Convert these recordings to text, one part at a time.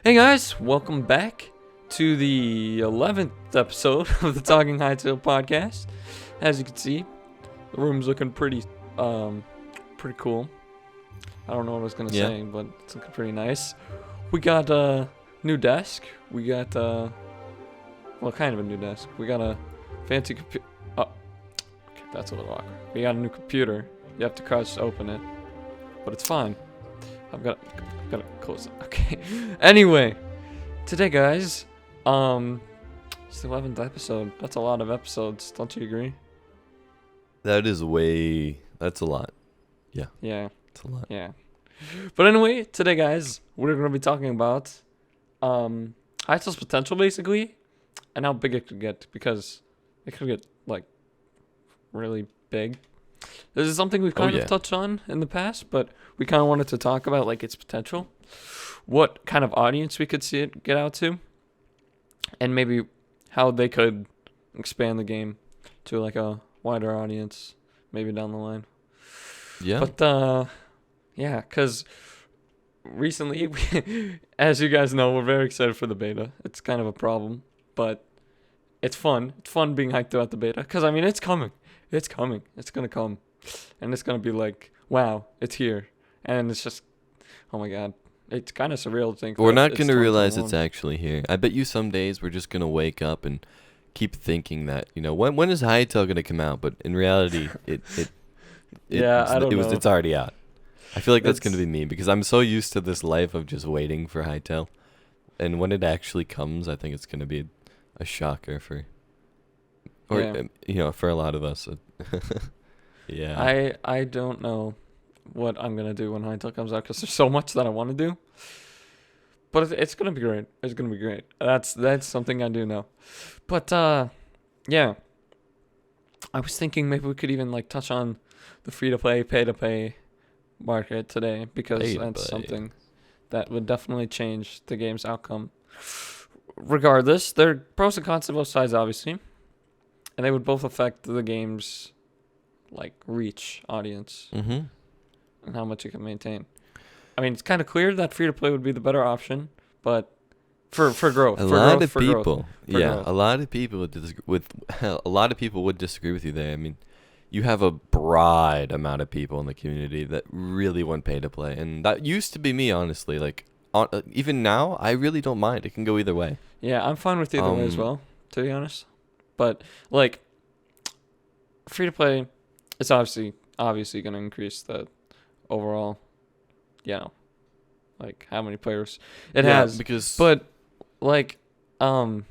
Hey guys, welcome back to the 11th episode of the Talking Hytale podcast. As you can see, the room's looking pretty cool. I don't know what I was gonna say, but it's looking pretty nice. We got a new desk. We got kind of a new desk. We got a fancy computer. Oh, okay, that's a little awkward. We got a new computer. You have to crouch to open it, but it's fine. I've got to close it. Okay. Anyway, today, guys, it's the 11th episode. That's a lot of episodes. Don't you agree? That's a lot. Yeah. Yeah. It's a lot. Yeah. But anyway, today, guys, we're going to be talking about Hytale's potential, basically, and how big it could get, because it could get, like, really big. This is something we've kind of touched on in the past, but we kind of wanted to talk about, like, its potential, what kind of audience we could see it get out to, and maybe how they could expand the game to, like, a wider audience, maybe down the line. Yeah. But, yeah, because recently, as you guys know, we're very excited for the beta. It's kind of a problem, but it's fun. It's fun being hyped about the beta, because, I mean, it's coming. It's coming. It's going to come. And it's going to be like, wow, it's here. And it's just, oh my God. It's kind of surreal to think. We're not going to realize it's actually here. I bet you some days we're just going to wake up and keep thinking that, you know, when is Hytale going to come out? But in reality, I don't know. It's already out. I feel like that's going to be me because I'm so used to this life of just waiting for Hytale. And when it actually comes, I think it's going to be a shocker for... for a lot of us. Yeah. I don't know what I'm going to do when Hytale comes out because there's so much that I want to do. But it's going to be great. It's going to be great. That's something I do know. But, yeah. I was thinking maybe we could even, like, touch on the free-to-play, pay-to-pay market today because that's something that would definitely change the game's outcome. Regardless, there are pros and cons to both sides, obviously. And they would both affect the game's, like, reach audience and how much it can maintain. I mean, it's kind of clear that free-to-play would be the better option, but for growth. A lot of people would disagree with you there. I mean, you have a broad amount of people in the community that really want pay-to-play, and that used to be me, honestly. Like, even now, I really don't mind. It can go either way. Yeah, I'm fine with either way as well, to be honest. But, like, free-to-play is obviously going to increase the overall, like, how many players it has. But, like, a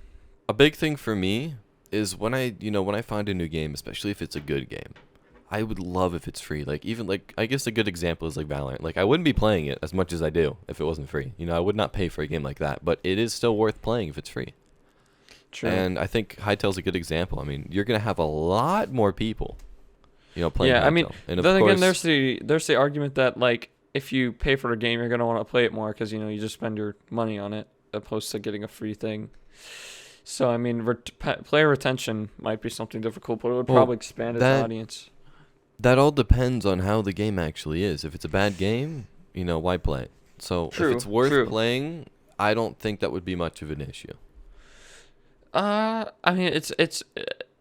big thing for me is when I find a new game, especially if it's a good game, I would love if it's free. Like, even, like, I guess a good example is, like, Valorant. Like, I wouldn't be playing it as much as I do if it wasn't free. You know, I would not pay for a game like that, but it is still worth playing if it's free. True. And I think Hytale's a good example. I mean, you're going to have a lot more people, playing Hytale. I mean, and then again, there's the argument that, like, if you pay for a game, you're going to want to play it more because, you just spend your money on it opposed to getting a free thing. So, I mean, player retention might be something difficult, but it would probably expand its audience. That all depends on how the game actually is. If it's a bad game, why play it? So, if it's worth playing, I don't think that would be much of an issue. I mean, it's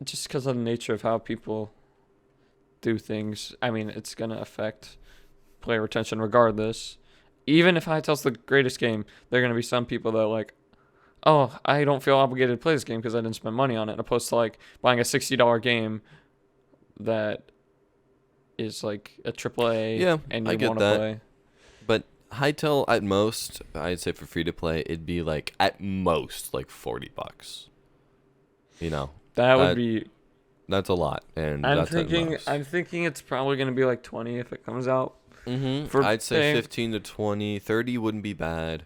just because of the nature of how people do things. I mean, it's gonna affect player retention regardless. Even if Hytale's the greatest game, there are gonna be some people that are like, oh, I don't feel obligated to play this game because I didn't spend money on it, opposed to, like, buying a $60 game that is like a AAA and you want to play. But Hytale, at most, I'd say for free to play, it'd be like at most like $40. That would be. That's a lot, and I'm thinking it's probably gonna be like 20 if it comes out. I'd say 15 to 20. 30 wouldn't be bad.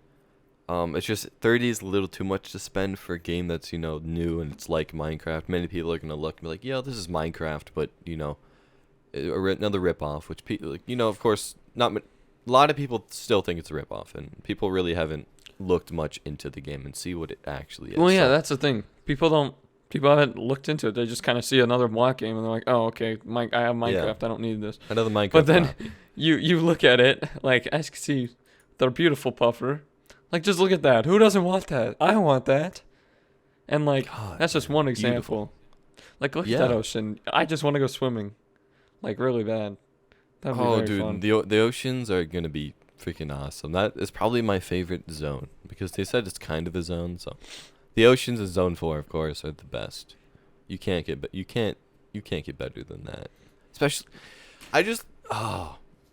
It's just 30 is a little too much to spend for a game that's new and it's like Minecraft. Many people are gonna look and be like, yeah, this is Minecraft, but another ripoff. Which people, of course, not. A lot of people still think it's a ripoff, and people really haven't looked much into the game and see what it actually is. Well, yeah, that's the thing. People haven't looked into it. They just kind of see another block game and they're like, oh, okay, I have Minecraft. Yeah. I don't need this. Another Minecraft. But then you look at it, like, as you can see, they're beautiful puffer. Like, just look at that. Who doesn't want that? I want that. And like, God, that's just man, one beautiful. example. Like, look at that Yeah. ocean. I just want to go swimming, like really bad. That'd be Oh, very dude, fun. the oceans are gonna be freaking awesome. That is probably my favorite zone because they said it's kind of a zone. So, the oceans in Zone 4, of course, are the best. You can't get better than that. Especially, I just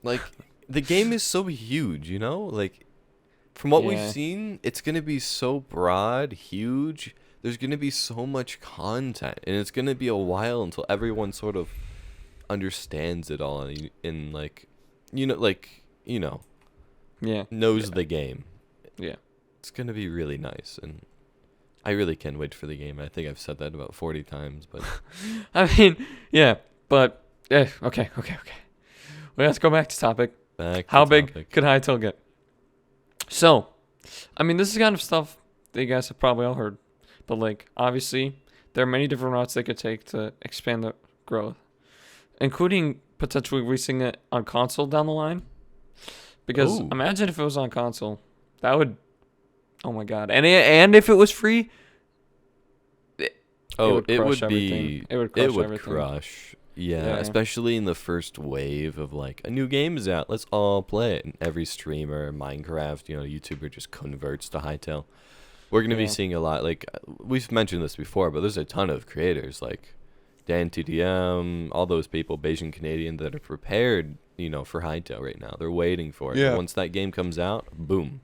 like the game is so huge. You know, like from what we've Yeah, seen, it's gonna be so broad, huge. There's gonna be so much content, and it's gonna be a while until everyone sort of understands it all in like, you know, yeah, knows yeah, the game. yeah. It's gonna be really nice, and I really can't wait for the game. I think I've said that about 40 times, but I mean, yeah, but okay. Well, let's go back to topic. back to How big topic. could Hytale get? So, I mean, this is kind of stuff that you guys have probably all heard, but like, obviously, there are many different routes they could take to expand the growth, including potentially releasing it on console down the line. Because Oh, imagine if it was on console, that would, oh my god, and if it was free, it oh, would it crush would everything. be, It would it crush would everything. crush. Yeah, Yeah, especially in the first wave of like a new game is out. Let's all play it. And every streamer, Minecraft, YouTuber just converts to Hytale. We're gonna be yeah, seeing a lot. Like we've mentioned this before, but there's a ton of creators like Dan TDM, all those people, Bayesian Canadian, that are prepared, for Hytale right now. They're waiting for it. And yeah. once that game comes out, boom.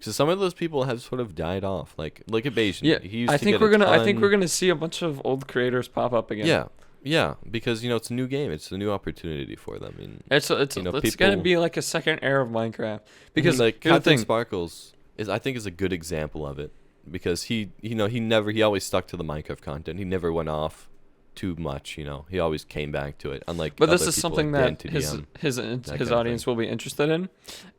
So some of those people have sort of died off. Like look at Bayesian. Yeah, He used I to think get a I think we're ton. gonna see a bunch of old creators pop up again. Yeah, yeah, because it's a new game. It's a new opportunity for them. And It's gonna people be like a second era of Minecraft. Because like here's the Captain thing. Sparkles is I think is a good example of it because he always stuck to the Minecraft content. He never went off too much. He always came back to it. Unlike But this other is people something like Dan that his TDM, his that his kind of thing. audience will be interested in,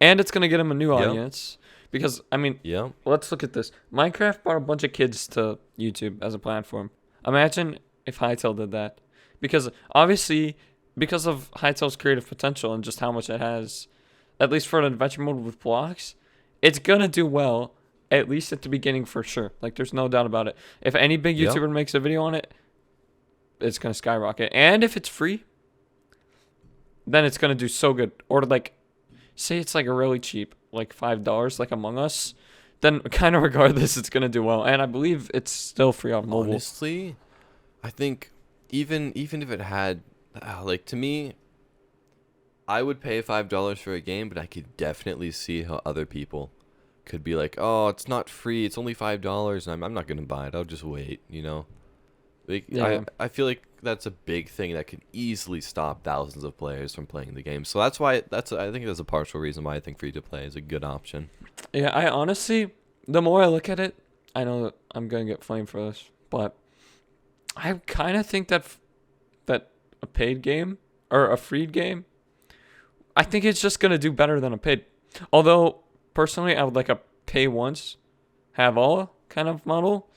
and it's gonna get him a new Yep. audience. Because I mean, Yeah. let's look at this. Minecraft brought a bunch of kids to YouTube as a platform. Imagine if Hytale did that. Because obviously, because of Hytale's creative potential and just how much it has, at least for an adventure mode with blocks, it's gonna do well, at least at the beginning for sure. Like there's no doubt about it. If any big Yep. YouTuber makes a video on it, it's gonna skyrocket. And if it's free, then it's gonna do so good. Or like say it's like a really cheap, like $5, like Among Us, then kind of regardless, it's gonna do well. And I believe it's still free on mobile. Honestly, I think even if it had like to me, I would pay $5 for a game, but I could definitely see how other people could be like, oh, it's not free. It's only $5, and I'm not gonna buy it. I'll just wait. Like, Yeah, I feel like that's a big thing that could easily stop thousands of players from playing the game. So that's why I think that's a partial reason why I think free to play is a good option. yeah. I honestly, the more I look at it, I know that I'm gonna get flamed for this, but I kind of think that a paid game or a free game, I think it's just gonna do better than a paid. Although personally, I would like a pay once, have all kind of model.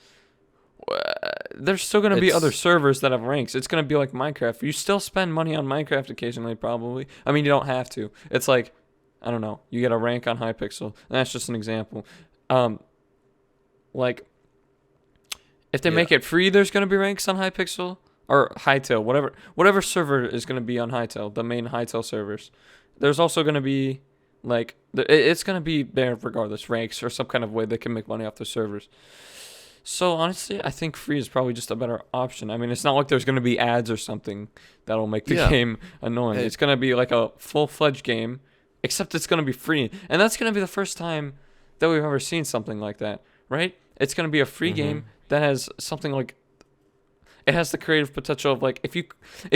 There's still going to be other It's servers that have ranks. It's going to be like Minecraft. You still spend money on Minecraft occasionally, probably. I mean, you don't have to. It's like, I don't know. You get a rank on Hypixel. And that's just an example. Like, if they yeah. make it free, there's going to be ranks on Hypixel or Hytale, whatever server is going to be on Hytale, the main Hytale servers. There's also going to be like it's going to be there regardless, ranks or some kind of way they can make money off the servers. So honestly, I think free is probably just a better option. I mean, it's not like there's going to be ads or something that'll make the Yeah. game annoying. It, It's going to be like a full-fledged game, except it's going to be free. And that's going to be the first time that we've ever seen something like that, right? It's going to be a free mm-hmm. game that has something like it has the creative potential of like if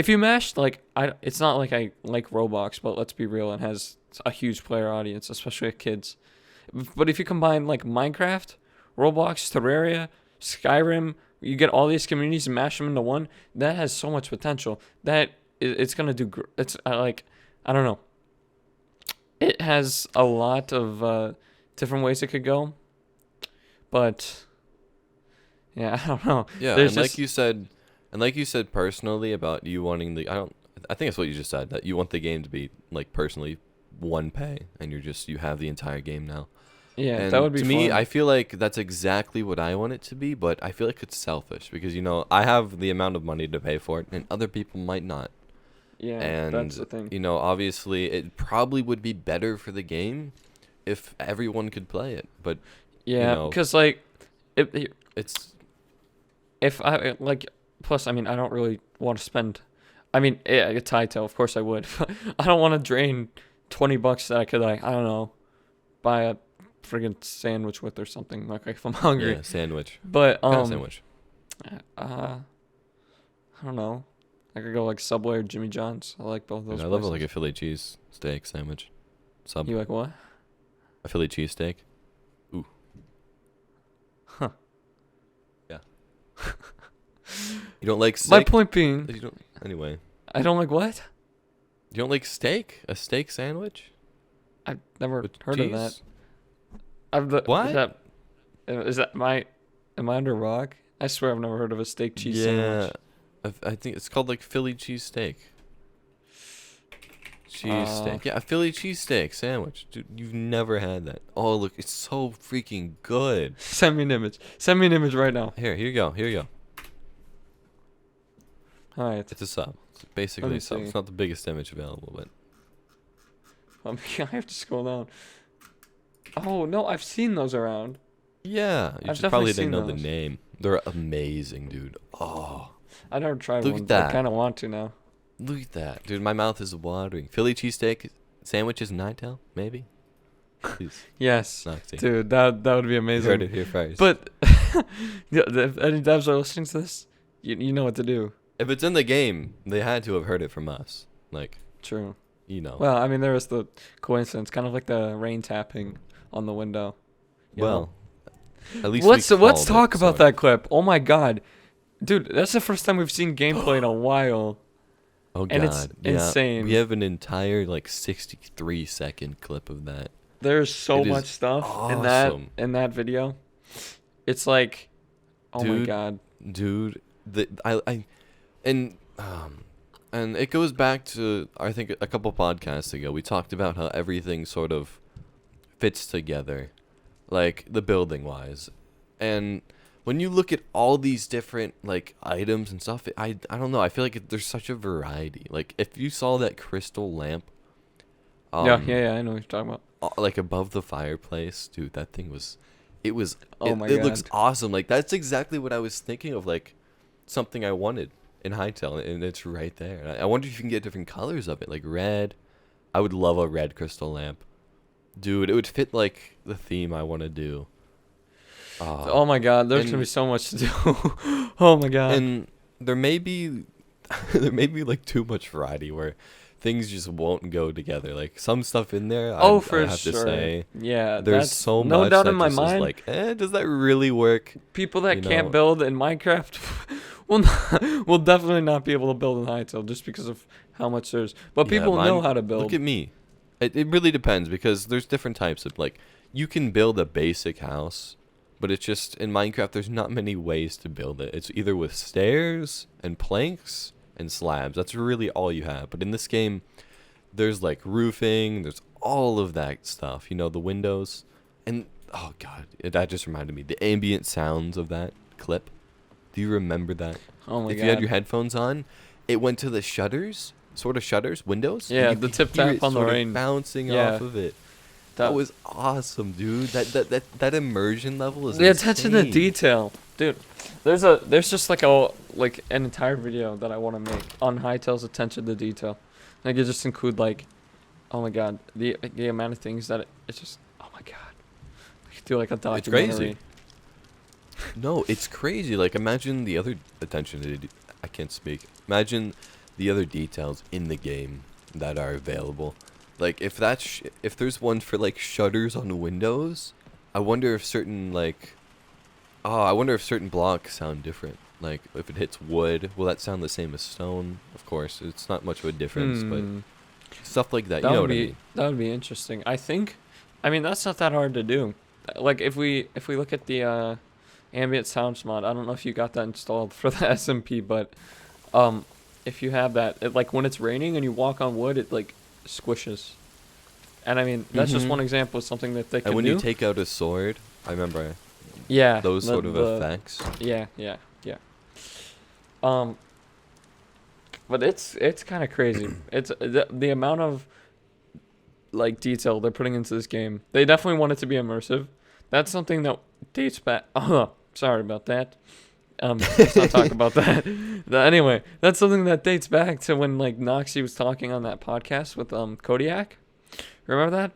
you mashed like it's not like I like Roblox, but let's be real, it has a huge player audience, especially with kids. But if you combine like Minecraft, Roblox, Terraria, Skyrim, you get all these communities and mash them into one. That has so much potential. It's gonna do. It's like I don't know. It has a lot of different ways it could go, but yeah, I don't know. Yeah, There's and just like you said personally about you wanting I think that's what you just said, that you want the game to be like personally one pay and you have the entire game now. Yeah, that And would be to me, fun. I feel like that's exactly what I want it to be, but I feel like it's selfish because, I have the amount of money to pay for it and other people might not. Yeah, that's And, the thing. obviously it probably would be better for the game if everyone could play it. But, you Yeah, know, because like, if it's, if I like, plus I mean I don't really want to spend. I mean, yeah, it's Hytale, of course I would. I don't want to drain $20 that I could like I don't know buy a friggin' sandwich with or something like if I'm hungry. yeah, sandwich. But What kind of sandwich? I don't know. I could go like Subway or Jimmy John's. I like both Dude, those I love places. like a Philly cheese steak sandwich. Sub. You like what? A Philly cheese steak. Ooh. Huh. Yeah. You don't like My steak? point being, You don't. Anyway, I don't like what? you don't like steak? A steak sandwich I've never with heard cheese? of that. I've the, What? is that my am I under a rock? I swear I've never heard of a steak cheese sandwich. I think it's called like Philly cheese steak. Cheese steak. Yeah, a Philly cheese steak sandwich. Dude, you've never had that. Oh, look, it's so freaking good. Send me an image. Send me an image right now. Here you go. Here you go. All right. It's a sub. It's basically me a sub. see. It's not the biggest image available, but I have to scroll down. Oh no, I've seen those around. yeah, you I've just probably definitely didn't know seen the those. name. They're amazing, dude. Oh, I never tried Look one, at but I that. kind of want to now. look at that, dude. My mouth is watering. Philly cheesesteak sandwiches in Hytale, maybe. Please, Yes, Noxie. dude, that would be You amazing. heard it here first. But yeah, if any devs are listening to this, you know what to do. if it's in the game, they had to have heard it from us. Like, True. Well, Well, I mean, there was the coincidence, kind of like the rain tapping on the window. you know? at least let's we let's called talk it, about so- that clip. Oh my god, dude, that's the first time we've seen gameplay in a while. Oh god, And it's yeah. insane. We have an entire like 63-second clip of that. There's so It is much stuff awesome. in that video. It's like, oh my Dude, god. Dude, and and it goes back to I think a couple podcasts ago we talked about how everything sort of fits together, like the building wise, and when you look at all these different like items and stuff, I don't know, I feel like there's such a variety. Like if you saw that crystal lamp, Yeah, I know what you're talking about. like above the fireplace, dude, that thing was, Oh it, my it looks God. awesome. Like that's exactly what I was thinking of, like something I wanted in Hytale, and it's right there. And I wonder if you can get different colors of it, like red. I would love a red crystal lamp, dude. It would fit like the theme I want to do. Oh my god, there's gonna be and- so much to do. Oh my god. And there may be there may be like too much variety where things just won't go together. Like some stuff in there, I For have sure. to say, Yeah, there's that's so no much doubt that in my just is mind. like, does that really work? People that you can't know- build in Minecraft will definitely not be able to build in Hytale just because of how much there's. But Yeah, people know mine- how to build. Look at me. It really depends because there's different types of like, you can build a basic house, but it's just in Minecraft there's not many ways to build it. It's either with stairs and planks and slabs. That's really all you have. But in this game, there's like roofing, there's all of that stuff. The windows, and oh god, that just reminded me the ambient sounds of that clip. Do you remember that? Oh my If god. you had your headphones on, it went to the shutters, windows. Yeah, and the you tip could hear tap it on the sort of rain. bouncing Yeah. off of it. That was awesome, dude. That immersion level is the attention to insane. detail, dude. There's just like an entire video that I want to make on Hytale's attention to detail. Like it just include like, oh my god, the amount of things that it's just, oh my god. We could do like a It's documentary. crazy. No, it's crazy. Like imagine the other attention to I can't speak. Imagine the other details in the game that are available. Like if if there's one for like shutters on windows, I wonder if certain blocks sound different. Like if it hits wood, will that sound the same as stone? Of course, it's not much of a difference, but stuff like that. You know what I mean? That would be interesting. I mean that's not that hard to do. Like if we look at the ambient sounds mod, I don't know if you got that installed for the SMP, but if you have that, like when it's raining and you walk on wood, it like squishes, And I mean, that's just one example of something that they can And when do. you take out a sword, I remember Yeah, those sort of effects. Yeah. Um, but it's kind of crazy. It's the amount of like detail they're putting into this game. They definitely want it to be immersive. That's something that dates back. Sorry about that. Let's not talk about that. Anyway, that's something that dates back to when like Noxie was talking on that podcast with Kodiak. Remember that?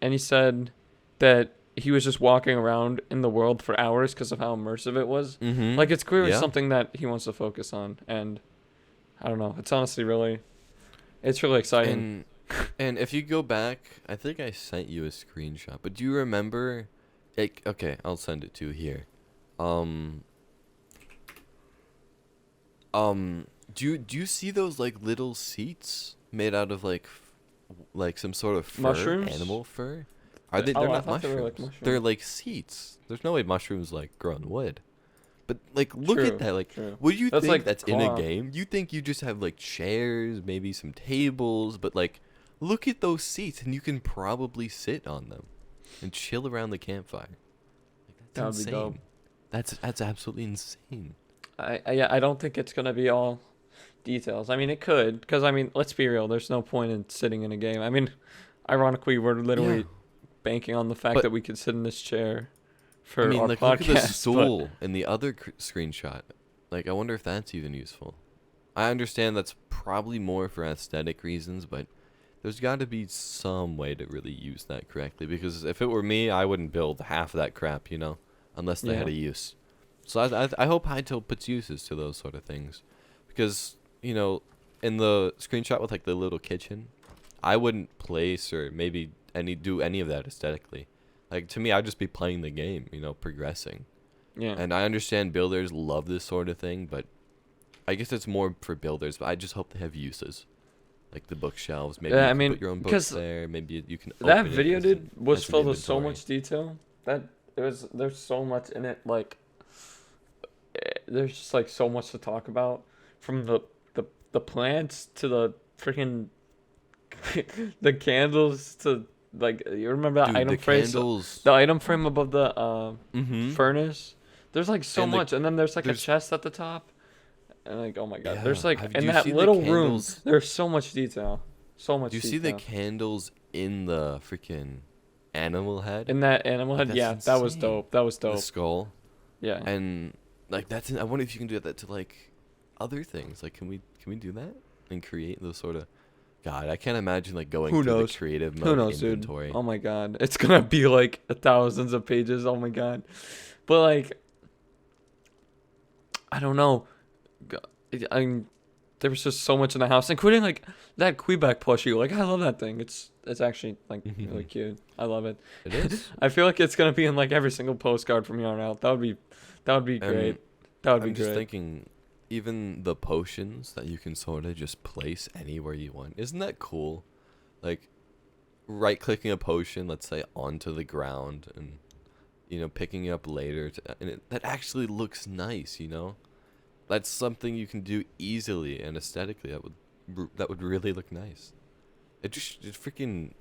And he said that he was just walking around in the world for hours because of how immersive it was. Mm-hmm. Like, it's clearly something that he wants to focus on, and I don't know. It's honestly it's really exciting. And if you go back, I think I sent you a screenshot. But do you remember? Like, okay, I'll send it to you here. Do you see those like little seats made out of like some sort of fur, Mushrooms? animal fur? Are they? They're not mushrooms. They're like seats. There's no way mushrooms like grow on wood. But like, look True, at that. Like, true. what do you That's think like that's in a cloth. game? You think you just have like chairs, maybe some tables, but like, look at those seats, and you can probably sit on them and chill around the campfire. Like, That would that's be insane. dope. That's absolutely insane. I don't think it's gonna be all details. I mean, it could, because I mean, let's be real. There's no point in sitting in a game. I mean, ironically, we're literally Yeah. banking on the fact But- that we could sit in this chair for I mean, our like, podcast. look at the but- stool in the other screenshot. Like, I wonder if that's even useful. I understand that's probably more for aesthetic reasons, but there's got to be some way to really use that correctly. Because if it were me, I wouldn't build half of that crap, unless they had a Yeah. use. So I hope Hytale puts uses to those sort of things, because in the screenshot with like the little kitchen, I wouldn't place or maybe do any of that aesthetically. Like, to me, I'd just be playing the game, progressing. Yeah. And I understand builders love this sort of thing, but I guess it's more for builders. But I just hope they have uses, like the bookshelves. Maybe Yeah, you I can mean, put your own books because there. Maybe you can. that open it video, as dude, was as an filled with so inventory. much detail that there's so much in it. Like, there's just like so much to talk about, from the plants to the freaking the candles to, like, you remember that Dude, item the frame? candles. The item frame above the Mm-hmm. furnace. There's like so And the- much, and then there's like a there's- chest at the top, and like, oh my god, Yeah. there's like Do in you that see the little room, candles? there's so much detail, so much. Do you see the candles in the freaking animal head? in that animal Like, head? that's Yeah, that was insane. dope. That was The dope. skull. Yeah. And like, I wonder if you can do that to like other things. Like, can we do that and create those sort of? God, I can't imagine like going Who through knows? the creative mode Who knows, inventory. dude? Oh my god, it's gonna be like thousands of pages. Oh my god, but like, I don't know. There was just so much in the house, including like that Quebec plushie. Like, I love that thing. It's actually like really cute. I love it. It is. I feel like it's gonna be in like every single postcard from here on out. That would be great. That would be I'm just great. thinking, even the potions that you can sort of just place anywhere you want. Isn't that cool? Like, right-clicking a potion, let's say, onto the ground, and picking it up later, and that actually looks nice. That's something you can do easily and aesthetically. That would really look nice. It freaking.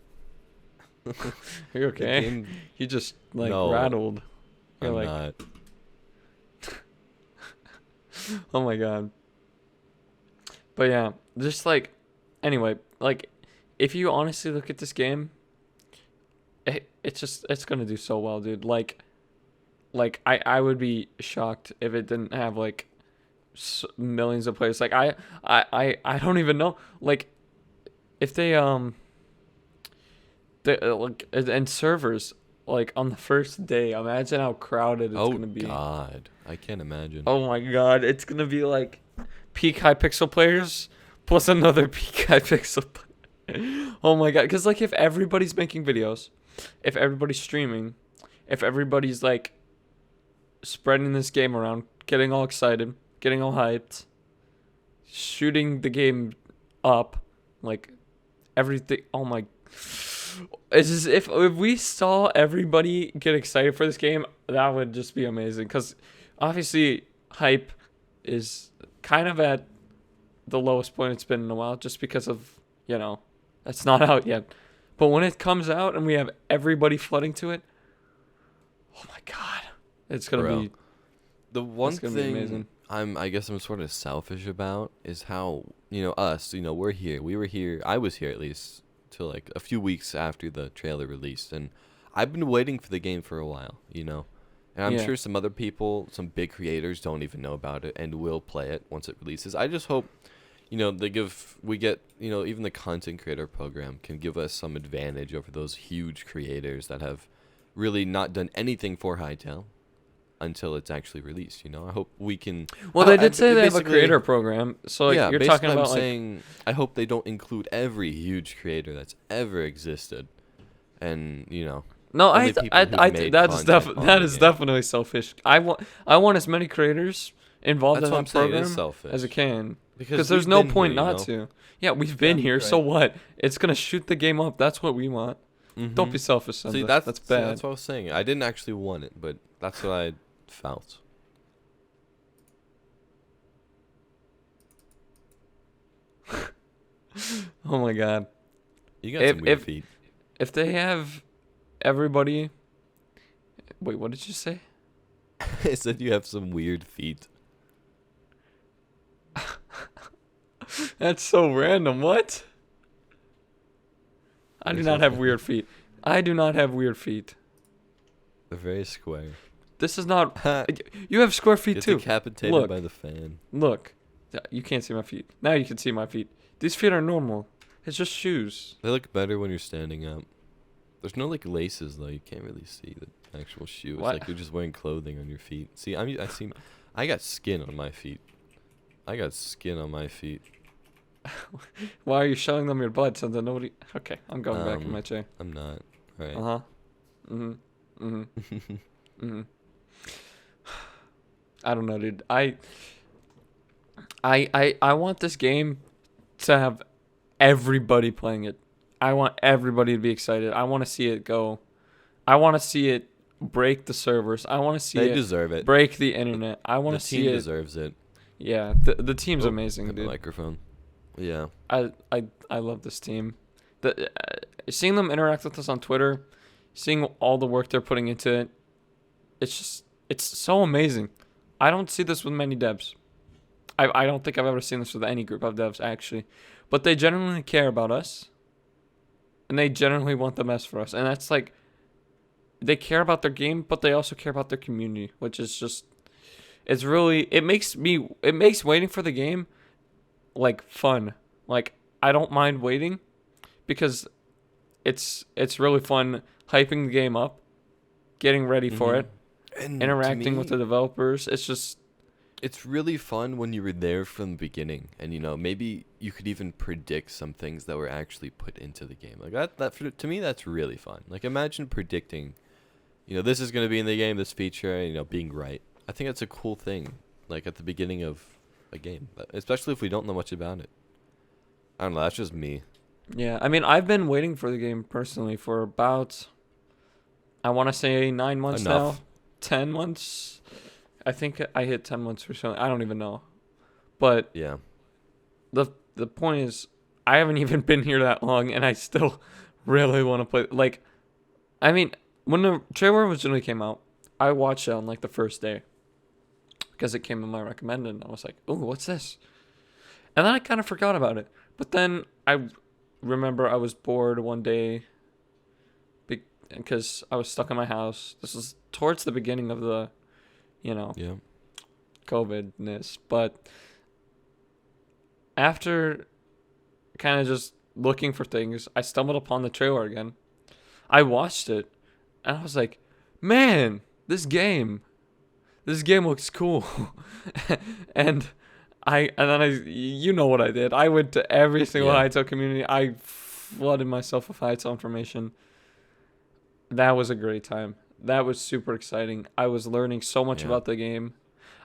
You're the okay. game- You just like No, rattled. You're I'm like, not. oh my god. But yeah, just like, anyway, like, if you honestly look at this game, it's gonna do so well, dude. Like I would be shocked if it didn't have like millions of players. Like, I don't even know. Like, if they like, and servers, like, on the first day, imagine how crowded it's gonna be. God, I can't imagine. Oh my god, it's gonna be like peak Hypixel players plus another peak Hypixel player. Oh my god, because like, if everybody's making videos, if everybody's streaming, if everybody's like spreading this game around, getting all excited, getting all hyped, shooting the game up, like, everything. Oh my. It's just, if we saw everybody get excited for this game, that would just be amazing. Because obviously, hype is kind of at the lowest point it's been in a while, just because of, it's not out yet. But when it comes out and we have everybody flooding to it, oh my god, it's gonna Bro. be. The one It's gonna be thing amazing. I guess I'm sort of selfish about is how, us, we're here. We were here. I was here at least till like a few weeks after the trailer released, and I've been waiting for the game for a while. And I'm Yeah. sure some other people, some big creators don't even know about it and will play it once it releases. I just hope, we get, even the content creator program can give us some advantage over those huge creators that have really not done anything for Hytale until it's actually released. I hope we can. Well, they did say they have a basically- creator program, so like, yeah, you're basically talking about I'm like. saying I hope they don't include every huge creator that's ever existed, and No, only people who've made that's content on that the is game. definitely selfish. I want as many creators involved That's in what I'm that saying. It program is selfish as it can. because Because there's we've no been point here, not to. Yeah, we've been here, so right. what? It's gonna shoot the game up. That's what we want. Don't be selfish, See, Senza. that's That's see, bad. that's what I was saying. I didn't actually want it, but that's what I felt. Oh my god. You got If- some weird if- feet. If they have everybody. Wait, what did you say? I said you have some weird feet. That's so random. What? I do They're not so have funny. weird feet. I do not have weird feet. They're very square. This is not. You have square feet Get too. decapitated Look. by the fan. Look, you can't see my feet. Now you can see my feet. These feet are normal. It's just shoes. They look better when you're standing up. There's no like laces though. You can't really see the actual shoe. It's What? like you're just wearing clothing on your feet. See, I got skin on my feet. I got skin on my feet. Why are you showing them your butt so that nobody? Okay, I'm going back in my chair. I'm not. Right. Uh huh. Mhm. Mhm. Mhm. I don't know, dude. I want this game to have everybody playing it. I want everybody to be excited. I want to see it go. I want to see it break the servers. I want to see They it deserve it. break the internet. I The want to see team it. deserves it. Yeah, the team's Oh, amazing, got the dude. microphone. Yeah. I love this team. Seeing them interact with us on Twitter, seeing all the work they're putting into it, it's so amazing. I don't see this with many devs. I don't think I've ever seen this with any group of devs actually, but they genuinely care about us, and they genuinely want the best for us, and that's like, they care about their game, but they also care about their community, which is just, it makes waiting for the game like fun. Like, I don't mind waiting because it's really fun hyping the game up, getting ready for it, And interacting to with me, the developers. It's just, it's really fun when you were there from the beginning, and maybe you could even predict some things that were actually put into the game. Like to me, that's really fun. Like, imagine predicting, this is going to be in the game, this feature, being right. I think that's a cool thing. Like at the beginning of a game, especially if we don't know much about it. I don't know. That's just me. yeah. I mean, I've been waiting for the game personally for about, I want to say 9 months Enough. now, 10 months. I think I hit 10 months recently. I don't even know, but Yeah. the point is, I haven't even been here that long, and I still really want to play. Like, I mean, when the trailer originally came out, I watched it on like the first day because it came in my recommended, and I was like, "Oh, what's this?" And then I kind of forgot about it. But then I remember I was bored one day because I was stuck in my house. This was towards the beginning of the, Yeah. COVID-ness, but after kind of just looking for things, I stumbled upon the trailer again. I watched it, and I was like, "Man, this game looks cool." and you know what I did? I went to every single Yeah. Hytale community. I flooded myself with Hytale information. That was a great time. That was super exciting. I was learning so much Yeah. about the game.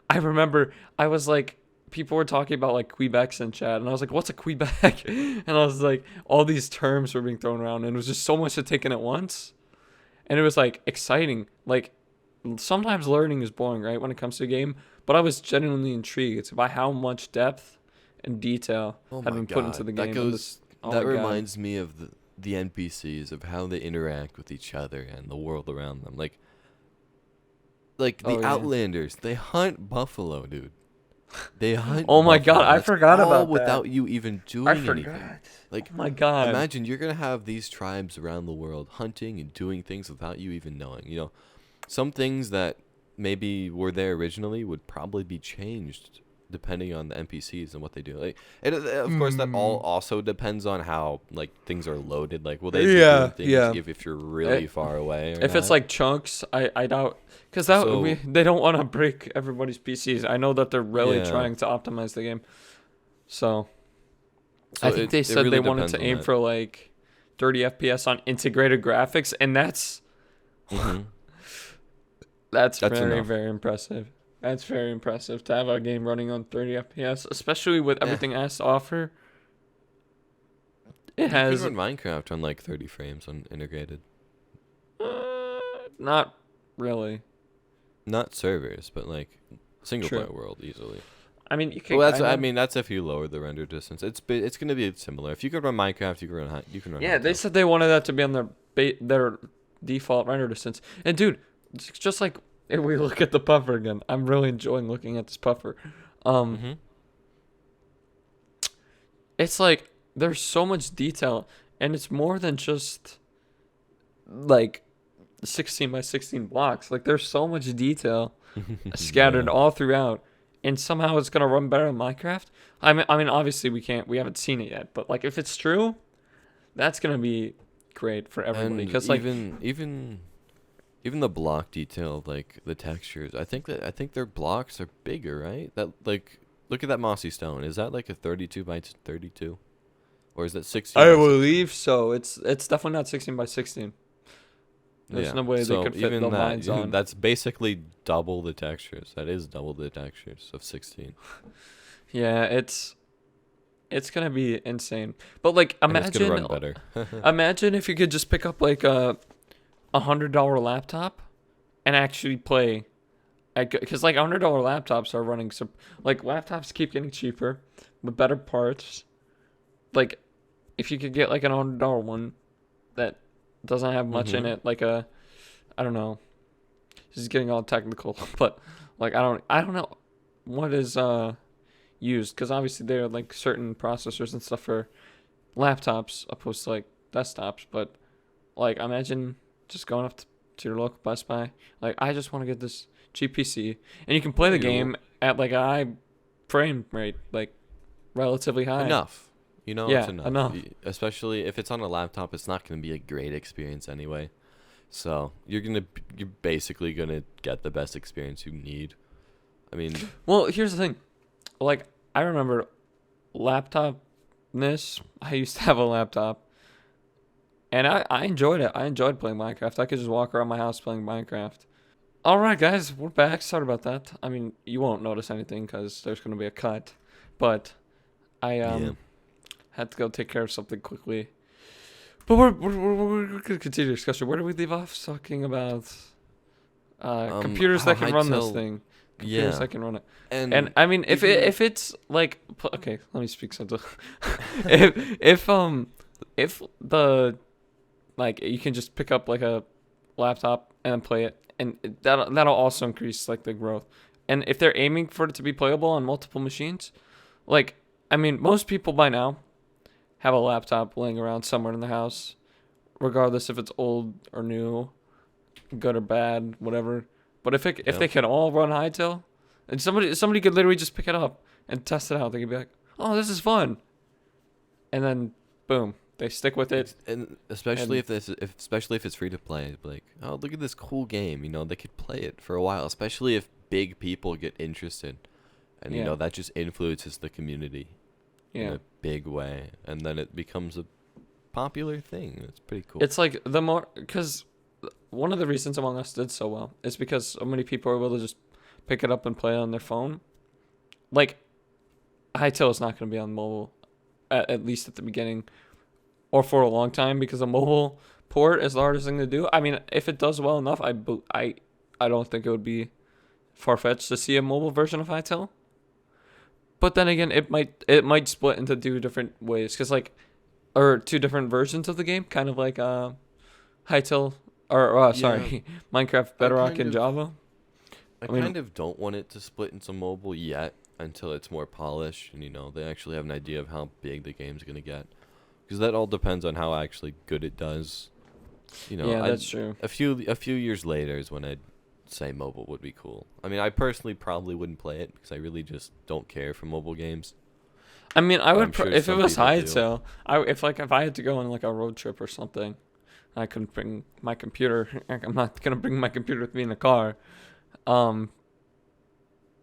I remember I was like, people were talking about like Quebecs in chat, and I was like, "What's a Quebec?" And I was like, all these terms were being thrown around, and it was just so much to take in at once, and it was like exciting. Like, sometimes learning is boring, right, when it comes to a game, but I was genuinely intrigued by how much depth and detail Oh had my been put into the God. game. That and goes. oh That my God. reminds me of the NPCs, of how they interact with each other and the world around them. Like the Oh, yeah. Outlanders, they hunt buffalo, dude. They hunt Oh my God, buffalo. I That's forgot all about that. without you even doing I anything. forgot. Like, Oh my God. imagine you're gonna have these tribes around the world hunting and doing things without you even knowing. Some things that maybe were there originally would probably be changed depending on the NPCs and what they do. Like, and of course, that all also depends on how like things are loaded. Like, will they be doing things Yeah. if you're really far away? Or If it's not? like chunks, I doubt, because So- they don't want to break everybody's PCs. I know that they're really Yeah. trying to optimize the game. So So I think they it said really they wanted depends to on aim that. for like 30 FPS on integrated graphics, and that's Mhm. that's That's very enough. very impressive. That's very impressive to have a game running on 30 FPS, especially with everything it has to offer. It You has could run Minecraft on like 30 frames on integrated. not really. Not servers, but like single True. player world easily. I mean, you can. Well, that's kinda- I mean that's if you lower the render distance. It's gonna be similar. If you could run Minecraft, you can run. Yeah, they Hytale. said they wanted that to be on their default render distance. And dude, it's just like if we look at the puffer again, I'm really enjoying looking at this puffer. Mhm. It's like there's so much detail, and it's more than just like 16 by 16 blocks. Like there's so much detail scattered Yeah. all throughout, and somehow it's gonna run better in Minecraft. I mean, obviously we haven't seen it yet, but like if it's true, that's gonna be great for everybody. And Because like even the block detail, like the textures, I think their blocks are bigger, right? That like look at that mossy stone. Is that like a 32 by 32, or is that 16? I by 16? believe so. It's definitely not 16 by 16. There's no way they So could fit even the that, lines on. that's basically double the textures. That is double the textures of 16. Yeah, it's gonna be insane. But like, And it's gonna imagine run better. imagine if you could just pick up like a $100 laptop and actually play. Because like $100 laptops are running some, like laptops keep getting cheaper with better parts. Like, if you could get like an $100 one that doesn't have much in Mhm. it, like I don't know, this is getting all technical, but like I don't know what is used, because obviously there are like certain processors and stuff for laptops opposed to like desktops. But like imagine just going up to your local Best Buy, like I just want to get this cheap PC, and you can play the You- game at like a high frame rate, like relatively high. Enough. Yeah, It's enough. enough. Especially if it's on a laptop, it's not going to be a great experience anyway. So you're basically gonna get the best experience you need. I mean, Well, here's the thing. Like, I remember laptopness. I used to have a laptop. And I enjoyed it. I enjoyed playing Minecraft. I could just walk around my house playing Minecraft. All right, guys. We're back. Sorry about that. I mean, you won't notice anything because there's going to be a cut. But I yeah. had to go take care of something quickly. But we're going to continue the discussion. Where do we leave off? Talking about computers how that can run this Hytale- thing. Computers Yeah. that can run it. And And I mean, if even- if it's like, okay, let me speak something. If the like you can just pick up like a laptop and play it, and that'll also increase like the growth. And if they're aiming for it to be playable on multiple machines, like I mean, most people by now have a laptop laying around somewhere in the house, regardless if it's old or new, good or bad, whatever. But if Yep. they can all run Hytale, and somebody could literally just pick it up and test it out, they could be like, "Oh, this is fun," and then boom, they stick with it. and especially and- especially if it's free to play, like, oh, look at this cool game. They could play it for a while, especially if big people get interested, and Yeah. that just influences the community in Yeah, a big way, and then it becomes a popular thing. It's pretty cool. it's like the more because one of the reasons Among Us did so well is because so many people are able to just pick it up and play it on their phone. Like, Hytale is not going to be on mobile, at least at the beginning, or for a long time, because a mobile port is the hardest thing to do. I mean, if it does well enough, I don't think it would be far-fetched to see a mobile version of Hytale. But then again, it might split into two different ways, because like or two different versions of the game, kind of like Hytale or sorry, Minecraft, Bedrock, and Java. I I mean, kind of don't want it to split into mobile yet until it's more polished and they actually have an idea of how big the game's gonna get, because that all depends on how actually good it does. yeah, that's true. A few years later is when I'd say mobile would be cool. I mean, I personally probably wouldn't play it because I really just don't care for mobile games. I mean, I But would I'm sure if it some was people do. Hytale, if I had to go on like a road trip or something, I couldn't bring my computer. I'm not gonna bring my computer with me in the car. Um,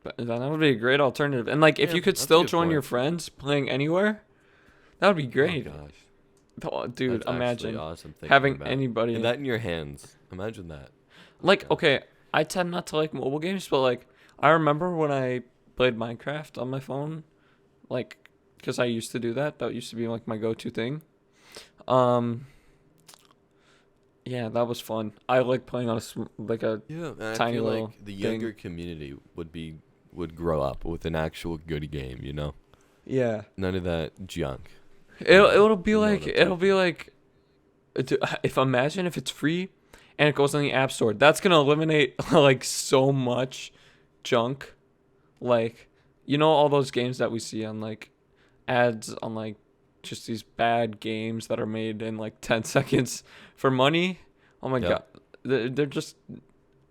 but that would be a great alternative. And like, if Yeah, you could that's a still good join your point. friends playing anywhere, that would be Oh great. gosh, Oh, dude, that's actually imagine awesome thinking having about. anybody. And that in your hands. Imagine that. Oh Like, gosh. okay, I tend not to like mobile games, but like, I remember when I played Minecraft on my phone, like, because I used to do that. That used to be like my go-to thing. Um, yeah, that was fun. I like playing on like a Yeah, and I tiny feel little like the thing. younger community would grow up with an actual good game. Yeah. None of that junk. It'll be You know what like I'm it'll be talking like if imagine if it's free and it goes on the App Store. That's gonna eliminate like so much junk. Like, all those games that we see on like ads on like just these bad games that are made in like 10 seconds for money. Oh my Yep. god. They're just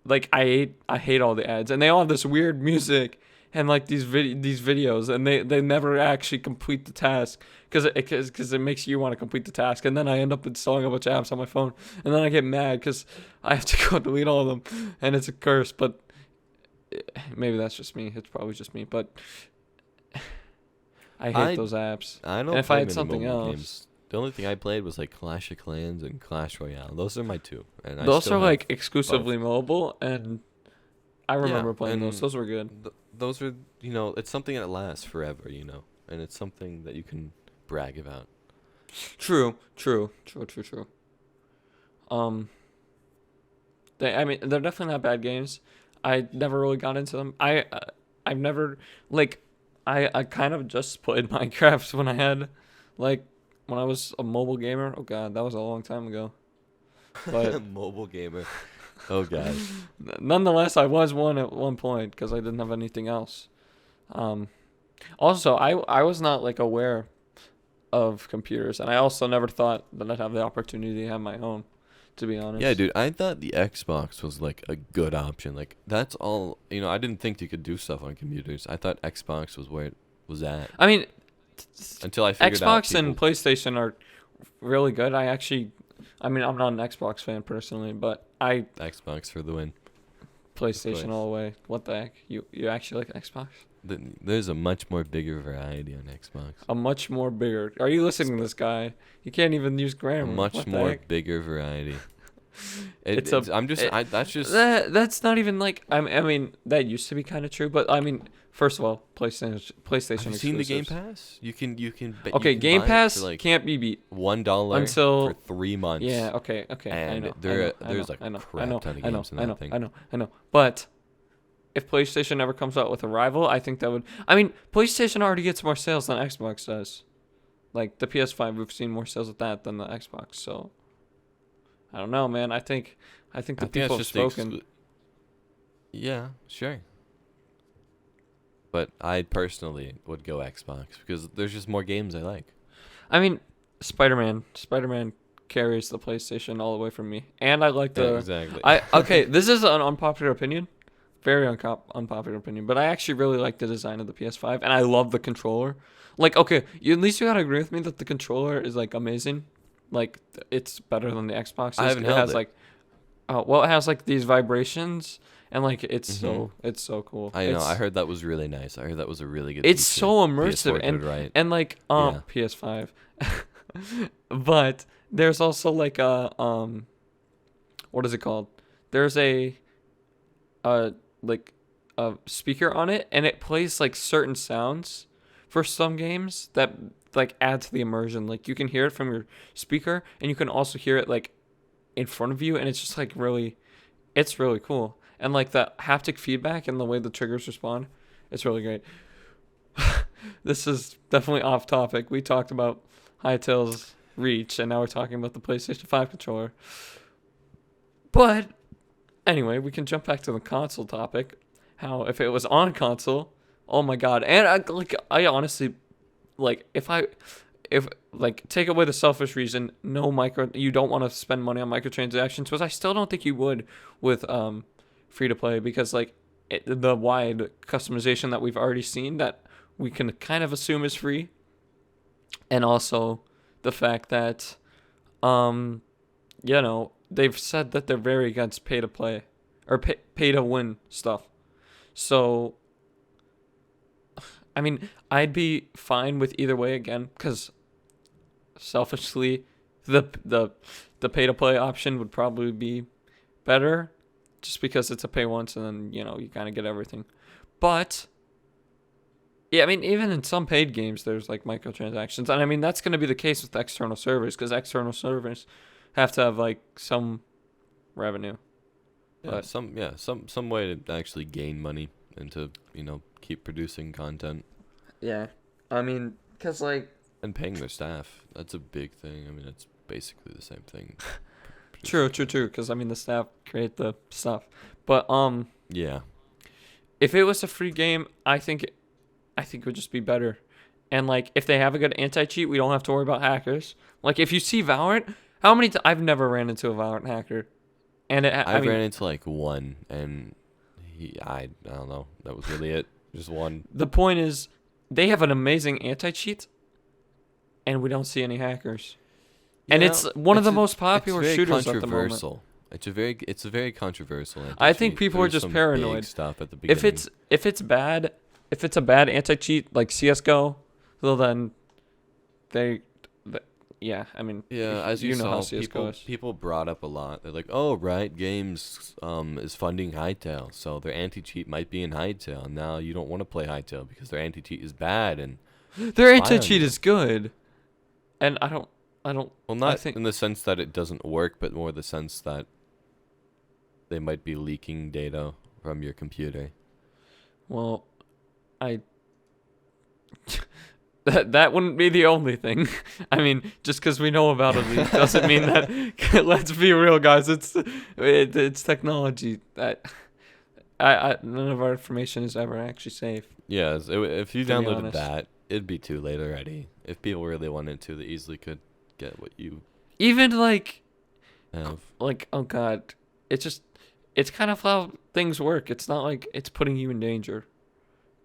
like I hate all the ads, and they all have this weird music and like these videos, and they never actually complete the task because it makes you want to complete the task, and then I end up installing a bunch of apps on my phone, and then I get mad because I have to go delete all of them, and it's a curse. But maybe that's just me. It's probably just me, but I hate I those apps. I And don't if I play had many something mobile else, games. The only thing I played was like Clash of Clans and Clash Royale. Those are my two, and I those still are have like both. exclusively mobile, and I remember Yeah, playing those. and Those were good. those are it's something that lasts forever, and it's something that you can brag about. True. Um, I mean, they're definitely not bad games. I never really got into them. I've never like, I kind of just played Minecraft like, when I was a mobile gamer. Oh God, that was a long time ago. But Mobile gamer. Oh gosh. nonetheless, I was one at one point because I didn't have anything else. Um, Also, I was not like aware of computers, and I also never thought that I'd have the opportunity to have my own. To be honest. Yeah, dude, I thought the Xbox was like a good option. Like that's all, I didn't think you could do stuff on computers. I thought Xbox was where it was at I mean, until I figured out Xbox and PlayStation are really good. I mean, I'm not an Xbox fan personally, but Xbox for the win. PlayStation all the way. What the heck? You actually like Xbox? There's a much more bigger variety on Xbox. A much more bigger. Are you listening to this guy? He can't even use A grammar. much What the more heck? bigger variety. It's a. That's just That's not even like. I mean, that used to be kind of true, but I mean, first of all, PlayStation. Have you seen the Game exclusives. Pass? You can Okay, you can Game buy it Pass for like can't be beat. $1 Until- for 3 months. Yeah. Okay. I And know. there's a I know. crap I know. ton of I know. games in I that know. thing. I know. But if PlayStation ever comes out with a rival, I think that would. I mean, PlayStation already gets more sales than Xbox does. Like the PS5, we've seen more sales with that than the Xbox. So I don't know, man. I think the I think people have that's just spoken. Yeah, sure. But I personally would go Xbox because there's just more games I like. I mean, Spider-Man carries the PlayStation all the way from me, and I like the. Yeah, exactly. Okay, this is an unpopular opinion, very unpopular opinion, but I actually really like the design of the PS5, and I love the controller. Like, okay, at least you gotta agree with me that the controller is like amazing. Like, it's better than the Xbox. I haven't It held has it. like, well, it has like these vibrations, and like it's Mhm. so cool. I know. It's- I heard that was really nice. I heard that was a really good. It's feature. so immersive, PS4 did it right. and like Yeah. PS5, but there's also like a what is it called? There's like a speaker on it, and it plays like certain sounds for some games that like add to the immersion. Like you can hear it from your speaker, and you can also hear it like in front of you, and it's just like it's really cool. And like the haptic feedback and the way the triggers respond, it's really great. This is definitely off topic. We talked about Hytale's reach, and now we're talking about the PlayStation 5 controller. But anyway, we can jump back to the console topic. How if it was on console, oh my god! And I honestly, if take away the selfish reason, you don't want to spend money on microtransactions, but I still don't think you would with free to play, because the wide customization that we've already seen that we can kind of assume is free, and also the fact that they've said that they're very against pay to play or pay to win stuff. So I mean, I'd be fine with either way again, because selfishly, the pay to play option would probably be better, just because it's a pay once and then you kind of get everything. But yeah, I mean, even in some paid games, there's like microtransactions, and I mean that's going to be the case with external servers, because external servers have to have like some revenue. Yeah, some way to actually gain money and to keep producing content. Yeah, I mean, because and paying their staff, that's a big thing. I mean, it's basically the same thing. True. Because I mean, the staff create the stuff, but yeah. If it was a free game, I think it would just be better. And if they have a good anti-cheat, we don't have to worry about hackers. Like if you see Valorant, I've never ran into a Valorant hacker, and I ran into one, and I don't know, that was really it, just one. The point is, they have an amazing anti-cheat, and we don't see any hackers. And it's one of the most popular shooters at the moment. It's a very controversial. I think people are just paranoid. Stuff at the beginning. If it's a bad anti-cheat like CS:GO, well then I mean, as you know saw, how people brought up a lot. They're like, "Oh, Riot Games is funding Hytale, so their anti-cheat might be in Hytale. Now you don't want to play Hytale because their anti-cheat is bad, and their anti-cheat is good." And I don't. Well, not in the sense that it doesn't work, but more the sense that they might be leaking data from your computer. Well, that wouldn't be the only thing. I mean, just because we know about a leak doesn't mean that. Let's be real, guys. It's technology that none of our information is ever actually safe. Yeah, if you downloaded that, it'd be too late already. If people really wanted to, they easily could get what you even have. Oh god, it's kind of how things work. It's not like it's putting you in danger,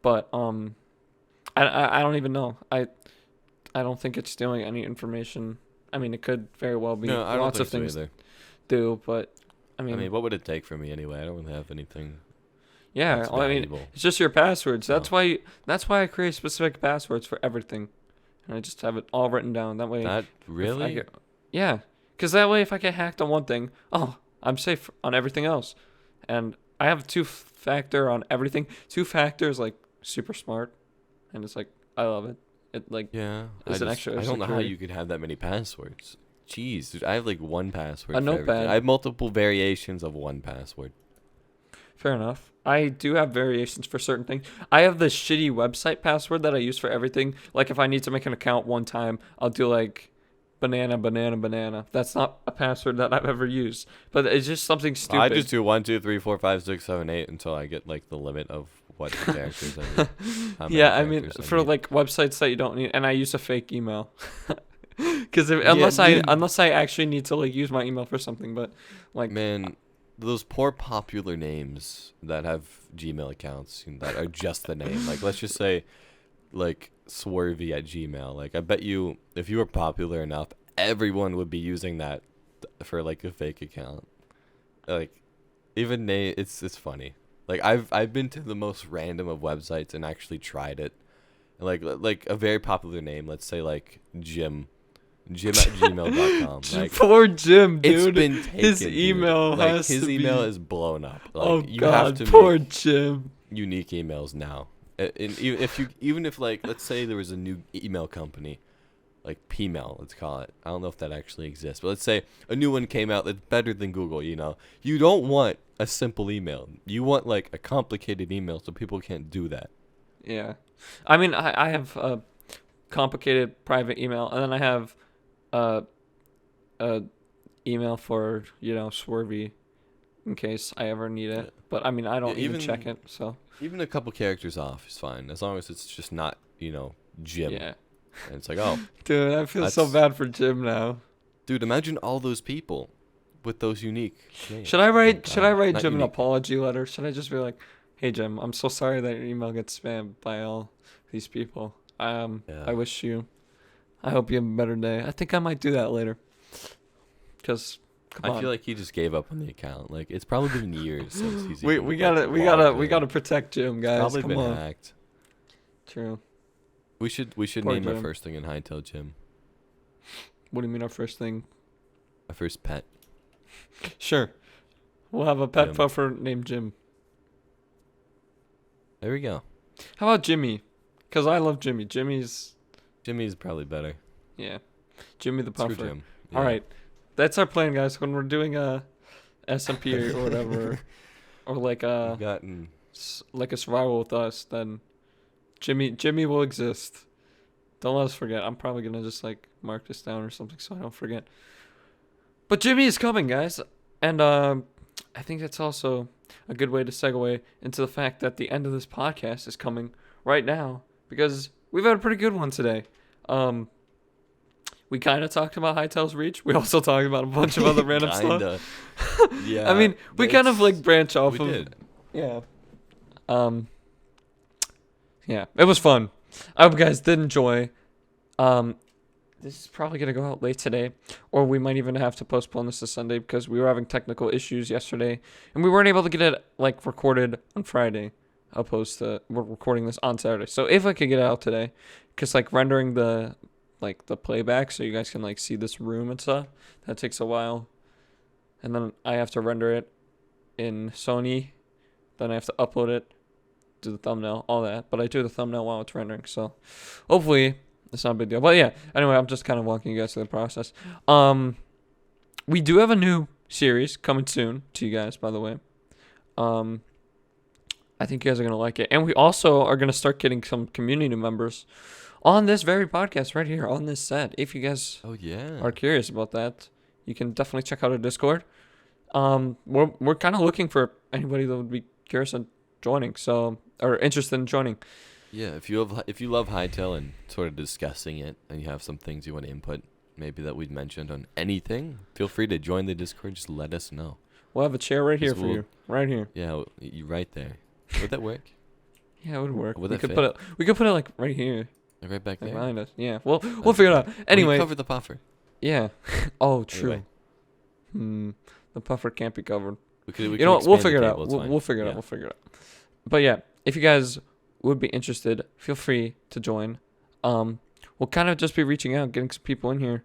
but I don't even know. I don't think it's stealing any information. I mean, it could very well be. No, I don't lots think of things so either. Do, but I mean, what would it take from me anyway? I don't really have anything. Yeah, I mean, it's just your passwords. So. That's why I create specific passwords for everything, and I just have it all written down. That way, that really? Yeah, because that way, if I get hacked on one thing, I'm safe on everything else, and I have 2-factor on everything. 2-factor is super smart, and it's I love it. It is an extra. I don't know how you could have that many passwords. Jeez, dude, I have one password. A notepad. I have multiple variations of one password. Fair enough. I do have variations for certain things. I have this shitty website password that I use for everything. If I need to make an account one time, I'll do banana. That's not a password that I've ever used, but it's just something stupid. I just do 1, 2, 3, 4, 5, 6, 7, 8 until I get the limit of what characters I need. Yeah, I mean for websites that you don't need, and I use a fake email. Because unless I actually need to use my email for something, but man, those poor popular names that have Gmail accounts that are just the name. Let's just say, Swervy at Gmail. I bet you, if you were popular enough, everyone would be using that for a fake account. Even it's funny. I've been to the most random of websites and actually tried it. Like a very popular name, let's say Jim at gmail.com. Poor Jim, dude. It's been taken, his email dude. His email is blown up. You have to poor Jim. Unique emails now. And even if let's say there was a new email company, Pmail, let's call it. I don't know if that actually exists, but let's say a new one came out that's better than Google. You don't want a simple email. You want a complicated email, so people can't do that. Yeah, I mean, I have a complicated private email, and then I have uh, email for Swervy in case I ever need it. Yeah. But I mean, I don't Yeah, even check it. So Even a couple characters off is fine, as long as it's just not, Jim. yeah, And it's like, oh, dude, I feel so That's- bad for Jim now. dude, imagine all those people with those unique names. Should I write Not Jim an unique. apology letter? Should I just be like, "Hey Jim, I'm so sorry that your email gets spammed by all these people. Yeah. I hope you have a better day." I think I might do that later. Cause come on. I feel like he just gave up on the account. Like, it's probably been years since he's we even, we like, gotta logged in. protect Jim, guys. Probably Come been on. hacked. True. We should Poor name our Jim. first thing in Hytale Jim. What do you mean our first thing? Our first pet. Sure. We'll have a pet Jim. puffer named Jim. There we go. How about Jimmy? Cause I love Jimmy. Jimmy's probably better. yeah. Jimmy the Screw puffer. Jim. All Yeah. right. That's our plan, guys. When we're doing a SMP or whatever, or like We've gotten like a survival with us, then Jimmy will exist. Don't let us forget. I'm probably gonna just like mark this down or something so I don't forget. But Jimmy is coming, guys, and I think that's also a good way to segue into the fact that the end of this podcast is coming right now because we've had a pretty good one today. We kind of talked about Hytale's reach. We also talked about a bunch of other random stuff. Kinda. Yeah. I mean, we kind of like branch off We of. did. Yeah. Yeah, it was fun. I hope you guys did enjoy. This is probably gonna go out late today, or we might even have to postpone this to Sunday because we were having technical issues yesterday, and we weren't able to get it like recorded on Friday, opposed to we're recording this on Saturday. So if I could get it out today, because like rendering the playback so you guys can like see this room and stuff, that takes a while, and then I have to render it in Sony, then I have to upload it, do the thumbnail, all that. But I do the thumbnail while it's rendering, so hopefully it's not a big deal. But yeah, anyway, I'm just kind of walking you guys through the process. We do have a new series coming soon to you guys, by the way. I think you guys are gonna like it, and we also are gonna start getting some community members on this very podcast right here on this set. If you guys Oh yeah. are curious about that, you can definitely check out our Discord. We're kind of looking for anybody that would be curious on joining, so or interested in joining. Yeah, if you love Hytale and sort of discussing it, and you have some things you want to input, maybe that we've mentioned on anything, feel free to join the Discord. Just let us know. We'll have a chair right here Just for we'll- you, right here. Yeah, you right there. Would that work? Yeah, it would work. Would we that could fit? put it. We could put it like right here, Like right back like there. behind us. Yeah, we'll figure it out. Well, you Anyway, cover the puffer. yeah. Oh, true. Anyway. The puffer can't be covered. We could You know what? We'll figure it out. We'll figure it out. We'll figure it out. But yeah, if you guys would be interested, feel free to join. We'll kind of just be reaching out, getting some people in here.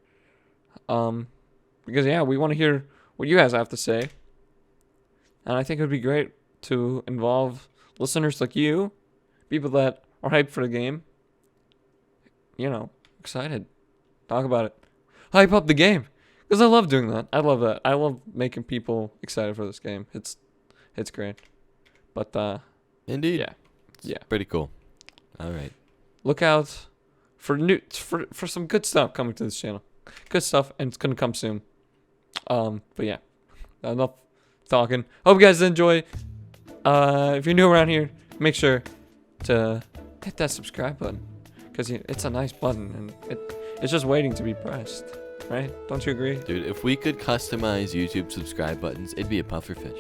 Because yeah, we want to hear what you guys have to say. And I think it would be great to involve listeners like you, people that are hyped for the game. You know, excited. Talk about it. Hype up the game. Because I love doing that. I love that. I love making people excited for this game. It's great. But Indeed. yeah. Yeah. Pretty cool. All right. Look out for for some good stuff coming to this channel. Good stuff, and it's gonna come soon. But yeah, enough talking. Hope you guys enjoy. If you're new around here, make sure to hit that subscribe button because it's a nice button and it's just waiting to be pressed. Right? Don't you agree? Dude, if we could customize YouTube subscribe buttons, it'd be a pufferfish.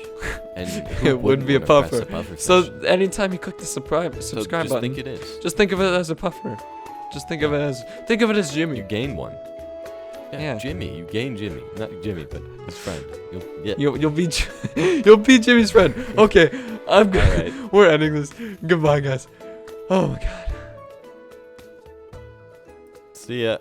And who It would wouldn't be a wanna press puffer. pufferfish? So anytime you click the subscribe So just button, think it is. just think of it as a puffer. Just think of it as Jimmy. You gain one. Yeah. Jimmy. You gain Jimmy. Not Jimmy, but his friend. You'll be you'll be Jimmy's friend. Okay, I'm good. All right. We're ending this. Goodbye, guys. Oh my god. See ya.